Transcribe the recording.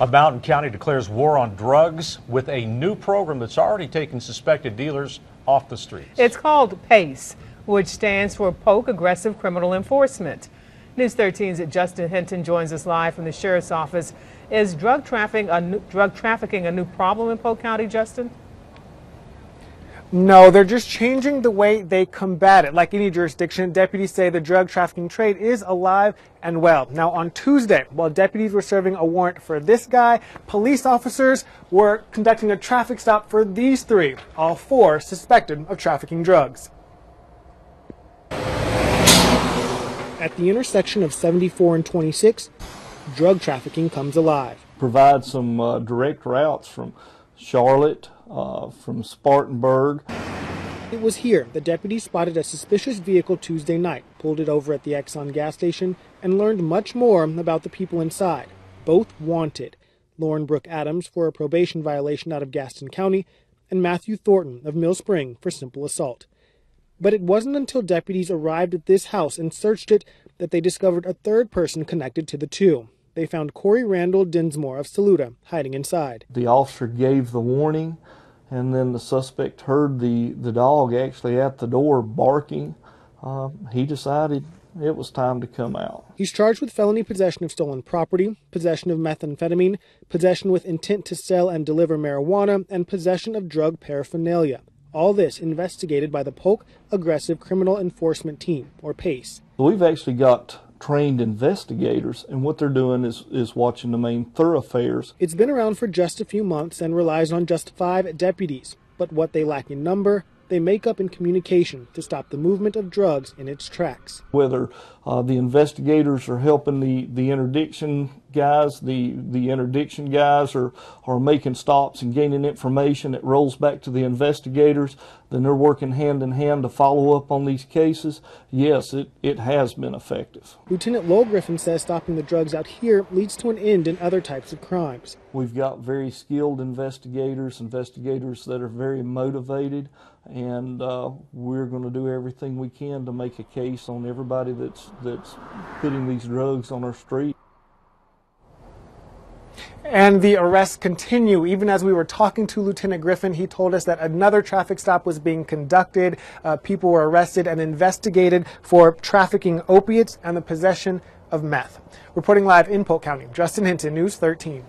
A Mountain County declares war on drugs with a new program that's already taken suspected dealers off the streets. It's called PACE, which stands for Polk Aggressive Criminal Enforcement. News 13's Justin Hinton joins us live from the Sheriff's Office. Is drug trafficking a new problem in Polk County, Justin? No, they're just changing the way they combat it. Like any jurisdiction, deputies say the drug trafficking trade is alive and well. Now, on Tuesday, while deputies were serving a warrant for this guy, police officers were conducting a traffic stop for these three, all four suspected of trafficking drugs. At the intersection of 74 and 26, drug trafficking comes alive. Provide some direct routes from Charlotte, from Spartanburg. It was here the deputies spotted a suspicious vehicle Tuesday night, pulled it over at the Exxon gas station, and learned much more about the people inside. Both wanted. Lauren Brooke Adams for a probation violation out of Gaston County, and Matthew Thornton of Mill Spring for simple assault. But it wasn't until deputies arrived at this house and searched it that they discovered a third person connected to the two. They found Corey Randall Dinsmore of Saluda hiding inside. The officer gave the warning, and then the suspect heard the dog actually at the door barking. He decided it was time to come out. He's charged with felony possession of stolen property, possession of methamphetamine, possession with intent to sell and deliver marijuana, and possession of drug paraphernalia. All this investigated by the Polk Aggressive Criminal Enforcement Team, or PACE. We've actually got trained investigators, and what they're doing is watching the main thoroughfares. It's been around for just a few months and relies on just 5 deputies. But what they lack in number, they make up in communication to stop the movement of drugs in its tracks. Whether the investigators are helping the interdiction guys, the interdiction guys are making stops and gaining information that rolls back to the investigators, then they're working hand in hand to follow up on these cases. Yes, it has been effective. Lieutenant Lowell Griffin says stopping the drugs out here leads to an end in other types of crimes. We've got very skilled investigators that are very motivated, and we're going to do everything we can to make a case on everybody that's putting these drugs on our street. And the arrests continue. Even as we were talking to Lieutenant Griffin, he told us that another traffic stop was being conducted. People were arrested and investigated for trafficking opiates and the possession of meth. Reporting live in Polk County, Justin Hinton, News 13.